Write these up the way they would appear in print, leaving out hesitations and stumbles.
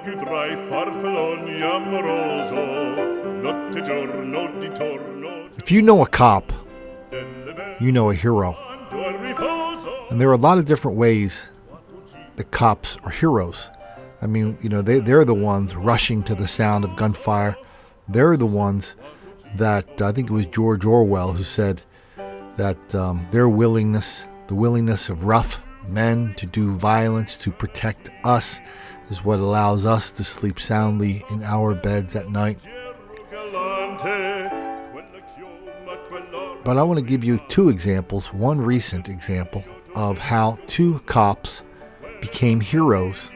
If you know a cop, you know a hero. And there are a lot of different ways that cops are heroes. I mean, you know, they're the ones rushing to the sound of gunfire. They're the ones that, I think it was George Orwell who said that their willingness, the willingness of rough men to do violence to protect us, is what allows us to sleep soundly in our beds at night. But I want to give you two examples, one recent example of how two cops became heroes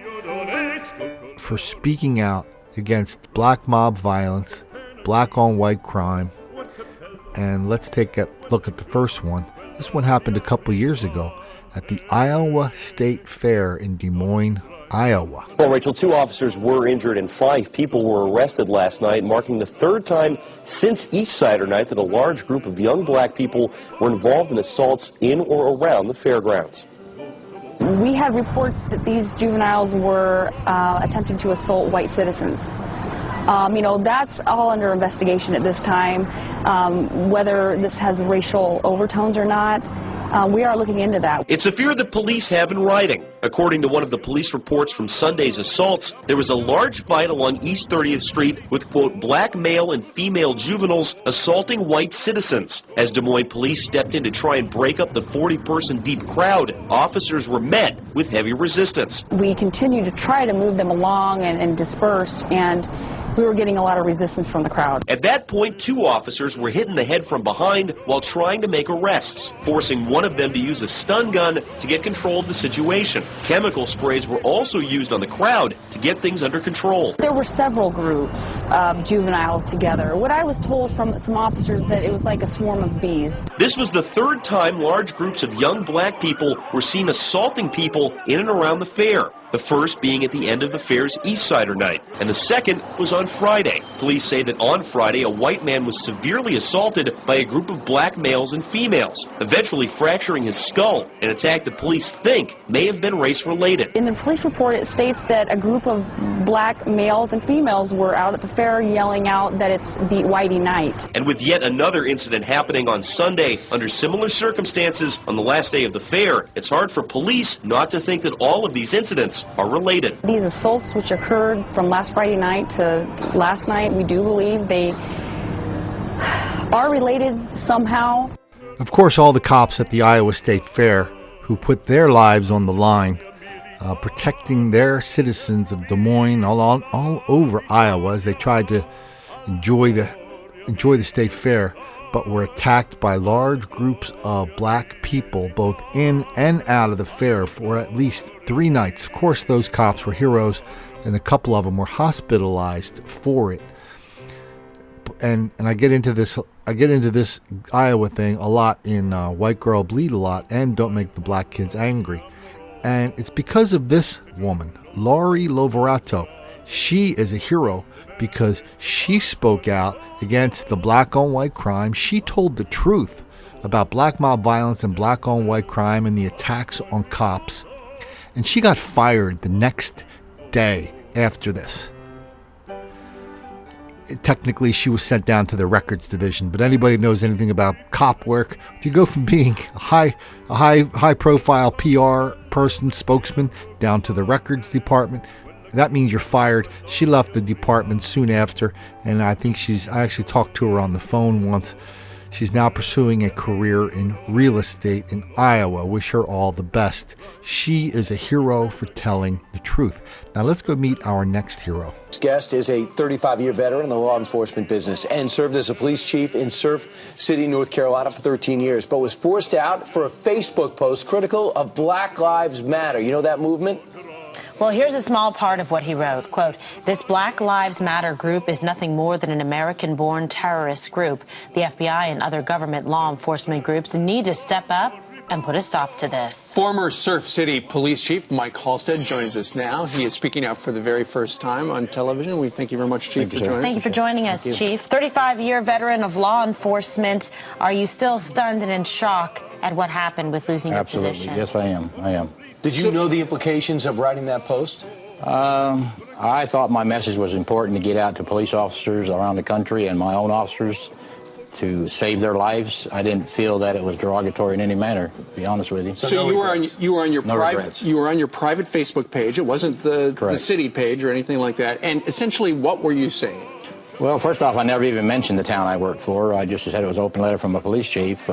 for speaking out against black mob violence, black on white crime. And let's take a look at the first one. This one happened a couple years ago at the Iowa State Fair in Des Moines, Iowa. Well, Rachel, 2 officers were injured and 5 people were arrested last night, marking the 3rd time since East Sider night that a large group of young black people were involved in assaults in or around the fairgrounds. We had reports that these juveniles were attempting to assault white citizens. You know, that's all under investigation at this time, whether this has racial overtones or not. We are looking into that. It's a fear that police have in writing. According to one of the police reports from Sunday's assaults, there was a large fight along East 30th Street with, quote, black male and female juveniles assaulting white citizens. As Des Moines police stepped in to try and break up the 40-person deep crowd, officers were met with heavy resistance. We continue to try to move them along and disperse, and we were getting a lot of resistance from the crowd. At that point, 2 officers were hit in the head from behind while trying to make arrests, forcing one of them to use a stun gun to get control of the situation. Chemical sprays were also used on the crowd to get things under control. There were several groups of juveniles together. What I was told from some officers that it was like a swarm of bees. This was the 3rd time large groups of young black people were seen assaulting people in and around the fair. The first being at the end of the fair's East Sider night, and the second was on Friday. Police say that on Friday, a white man was severely assaulted by a group of black males and females, eventually fracturing his skull, an attack that police think may have been race-related. In the police report, it states that a group of black males and females were out at the fair yelling out that it's Beat Whitey night. And with yet another incident happening on Sunday under similar circumstances on the last day of the fair, it's hard for police not to think that all of these incidents are related. These assaults which occurred from last Friday night to last night, we do believe they are related somehow. Of course, all the cops at the Iowa State Fair who put their lives on the line, protecting their citizens of Des Moines all over Iowa as they tried to enjoy the state fair, but were attacked by large groups of black people both in and out of the fair for at least 3 nights. Of course, those cops were heroes, and a couple of them were hospitalized for it. And I get into this Iowa thing a lot in White Girl Bleed a Lot and Don't Make the Black Kids Angry. And it's because of this woman, Lori Loverato. She is a hero because she spoke out against the black on white crime. She told the truth about black mob violence and black on white crime and the attacks on cops. And she got fired the next day after this. Technically, she was sent down to the records division, but anybody who knows anything about cop work, if you go from being a high profile PR person, spokesman, down to the records department, that means you're fired. She left the department soon after, and I actually talked to her on the phone once. She's now pursuing a career in real estate in Iowa. Wish her all the best. She is a hero for telling the truth. Now let's go meet our next hero. This guest is a 35-year veteran in the law enforcement business and served as a police chief in Surf City, North Carolina for 13 years, but was forced out for a Facebook post critical of Black Lives Matter. You know that movement? Well, here's a small part of what he wrote. Quote, "This Black Lives Matter group is nothing more than an American-born terrorist group. The FBI and other government law enforcement groups need to step up and put a stop to this." Former Surf City Police Chief Mike Halstead joins us now. He is speaking out for the very first time on television. We thank you very much, Chief, for joining us. Thank you for joining us, Chief. 35-year veteran of law enforcement. Are you still stunned and in shock at what happened with losing your position? Yes, I am. Did you know the implications of writing that post? I thought my message was important to get out to police officers around the country and my own officers to save their lives. I didn't feel that it was derogatory in any manner, to be honest with you. So you were on your private Facebook page. It wasn't the city page or anything like that. And essentially, what were you saying? Well, first off, I never even mentioned the town I worked for. I just said it was an open letter from a police chief.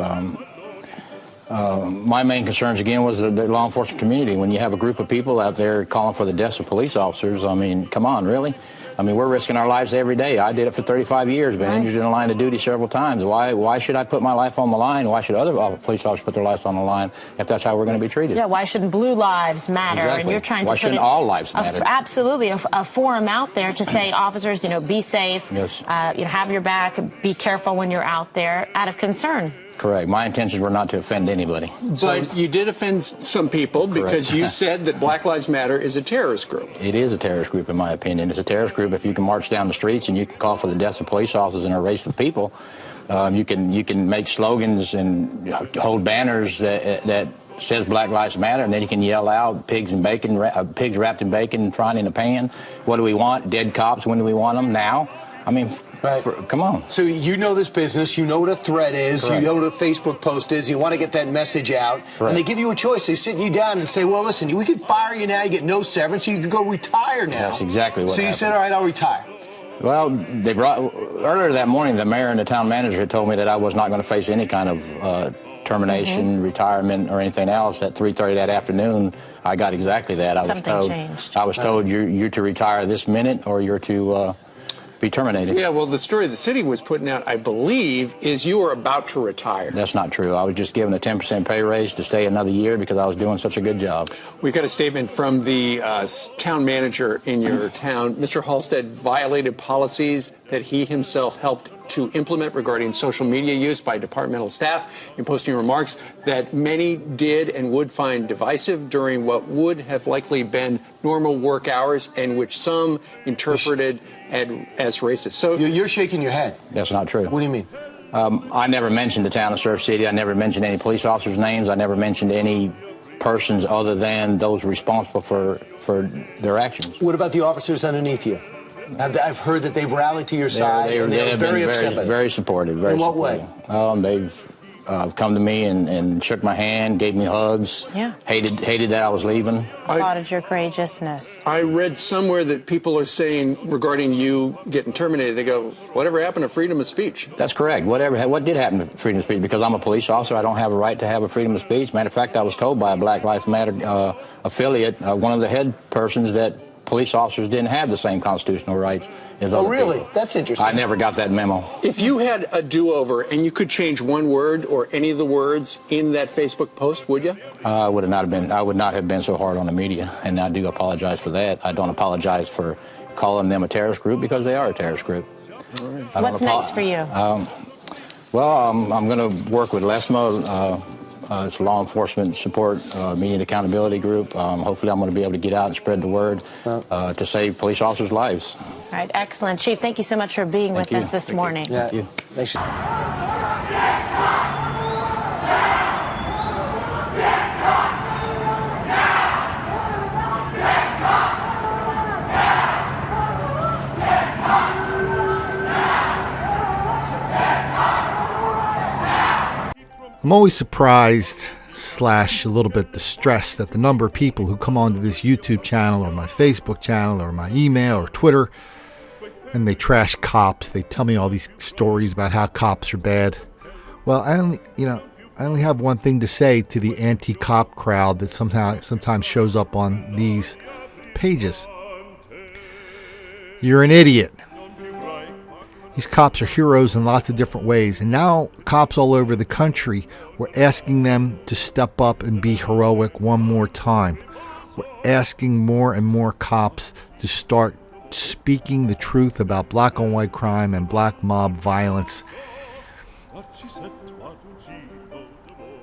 My main concerns, again, was the law enforcement community. When you have a group of people out there calling for the deaths of police officers, I mean, come on, really? I mean, we're risking our lives every day. I did it for 35 years, been injured in the line of duty several times. Why should I put my life on the line? Why should other police officers put their lives on the line if that's how we're going to be treated? Yeah, why shouldn't blue lives matter? Exactly. And you're trying to why shouldn't all lives matter? Absolutely, a forum out there to say, officers, be safe, yes. Have your back, be careful when you're out there, out of concern. Correct. My intentions were not to offend anybody. But you did offend some people because you said that Black Lives Matter is a terrorist group. It is a terrorist group, in my opinion. It's a terrorist group if you can march down the streets and you can call for the deaths of police officers and a race of people. You can make slogans and hold banners that says Black Lives Matter, and then you can yell out pigs and bacon, pigs wrapped in bacon, frying in a pan. What do we want? Dead cops. When do we want them? Now. I mean, come on. So you know this business, you know what a threat is, Correct. You know what a Facebook post is, you want to get that message out, Correct. and they give you a choice. They sit you down and say, well, listen, we could fire you now, you get no severance, so you could go retire now. That's exactly what happened. So you said, all right, I'll retire. Well, earlier that morning, the mayor and the town manager had told me that I was not going to face any kind of termination, retirement, or anything else. At 3:30 that afternoon, I got exactly that. Changed. I was told you're to retire this minute, or you're to be terminated. Yeah, well, the story the city was putting out, I believe, is you were about to retire. That's not true. I was just given a 10% pay raise to stay another year because I was doing such a good job. We got a statement from the town manager in your town. Mr. Halstead violated policies that he himself helped to implement regarding social media use by departmental staff, in posting remarks that many did and would find divisive during what would have likely been normal work hours, and which some interpreted as racist. So you're shaking your head. That's not true. What do you mean? I never mentioned the town of Surf City. I never mentioned any police officers' names. I never mentioned any persons other than those responsible for their actions. What about the officers underneath you? I've heard that they've rallied to your side. They have very been upset. very supportive. Very In what supportive. way? They've come to me and shook my hand, gave me hugs. Yeah. Hated that I was leaving. Applauded your courageousness. I read somewhere that people are saying regarding you getting terminated, they go, whatever happened to freedom of speech? That's correct. What did happen to freedom of speech? Because I'm a police officer, I don't have a right to have a freedom of speech. Matter of fact, I was told by a Black Lives Matter affiliate, one of the head persons, that police officers didn't have the same constitutional rights as other really? people. That's interesting. I never got that memo. If you had a do-over and you could change one word or any of the words in that Facebook post, would you? I would not have been so hard on the media, and I do apologize for that. I don't apologize for calling them a terrorist group, because they are a terrorist group. All right. What's next for you? I'm going to work with LESMA. It's a law enforcement support, media and accountability group. Hopefully I'm going to be able to get out and spread the word to save police officers' lives. All right, excellent. Chief, thank you so much for being with us this morning. Yeah. Thank you. Thanks. I'm always surprised / a little bit distressed at the number of people who come onto this YouTube channel or my Facebook channel or my email or Twitter, and they trash cops. They tell me all these stories about how cops are bad. Well, I only have one thing to say to the anti-cop crowd that sometimes shows up on these pages. You're an idiot. These cops are heroes in lots of different ways, and now cops all over the country, we're asking them to step up and be heroic one more time. We're asking more and more cops to start speaking the truth about black on white crime and black mob violence.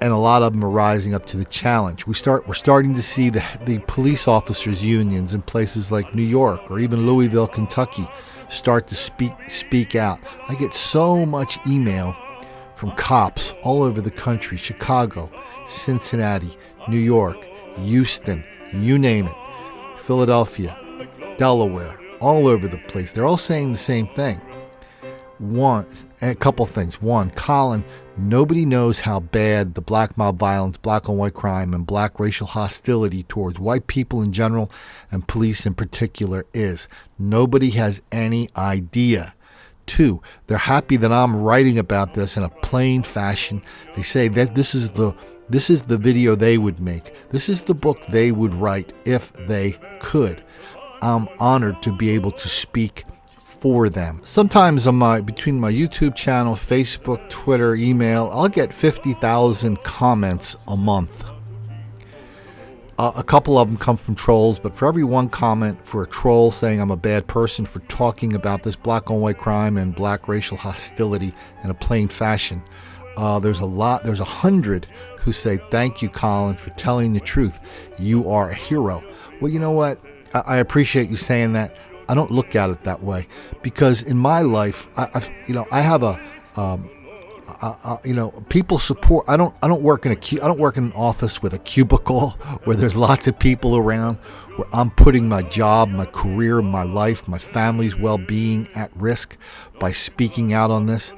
And a lot of them are rising up to the challenge. We're starting to see the police officers' unions in places like New York or even Louisville, Kentucky, start to speak out. I get so much email from cops all over the country: Chicago, Cincinnati, New York, Houston, you name it, Philadelphia, Delaware, all over the place. They're all saying the same thing. A couple things. One, Colin, nobody knows how bad the black mob violence, black on white crime, and black racial hostility towards white people in general and police in particular is. Nobody has any idea. Two, they're happy that I'm writing about this in a plain fashion. They say that this is the video they would make. This is the book they would write if they could. I'm honored to be able to speak for them. Sometimes on between my YouTube channel, Facebook, Twitter, email, I'll get 50,000 comments a month. A couple of them come from trolls, but for every one comment for a troll saying I'm a bad person for talking about this black on white crime and black racial hostility in a plain fashion, there's 100 who say, thank you, Colin, for telling the truth. You are a hero. Well, you know what? I appreciate you saying that. I don't look at it that way, because in my life, I have people support. I don't work in an office with a cubicle where there's lots of people around, where I'm putting my job, my career, my life, my family's well-being at risk by speaking out on this.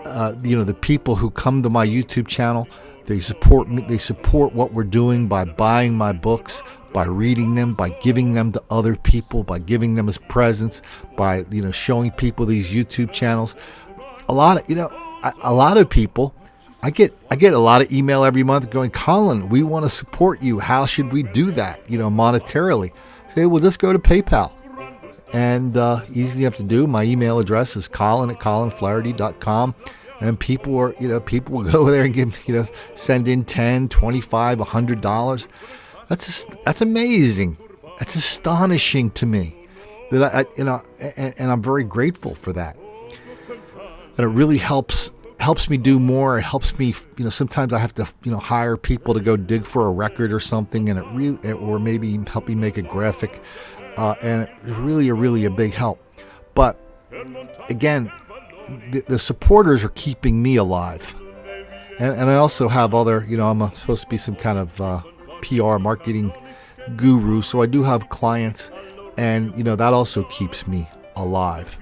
The people who come to my YouTube channel, they support me. They support what we're doing by buying my books, by reading them, by giving them to other people, by giving them as presents, by showing people these YouTube channels. A lot of people, I get a lot of email every month going, Colin, we want to support you. How should we do that? Monetarily. I say, well, just go to PayPal. And easy enough to do. My email address is colin@colinflaherty.com. And people will go there and send in $10, $25, $100. That's amazing. That's astonishing to me. And I'm very grateful for that. And it really helps me do more. It helps me, sometimes I have to, hire people to go dig for a record or something, and or maybe help me make a graphic. And it's really a big help. But again, the supporters are keeping me alive. And I also have other, I'm supposed to be some kind of PR marketing guru, so I do have clients, and that also keeps me alive.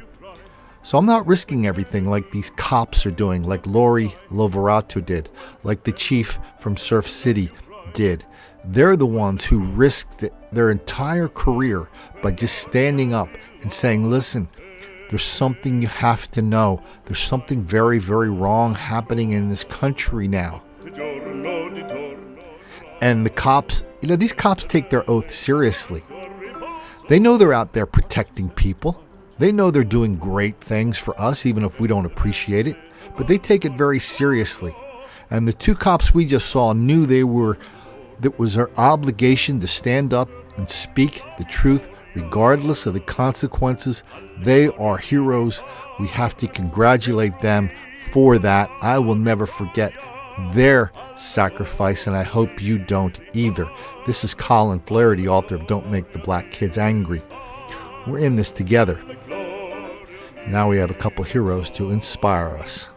So I'm not risking everything like these cops are doing, like Lori Loverato did, like the chief from Surf City did. They're the ones who risked their entire career by just standing up and saying, listen, there's something you have to know. There's something very, very wrong happening in this country now. And the cops, these cops take their oath seriously. They know they're out there protecting people. They know they're doing great things for us, even if we don't appreciate it. But they take it very seriously. And the two cops we just saw knew that was their obligation to stand up and speak the truth, regardless of the consequences. They are heroes. We have to congratulate them for that. I will never forget their sacrifice, and I hope you don't either. This is Colin Flaherty, author of Don't Make the Black Kids Angry. We're in this together. Now we have a couple heroes to inspire us.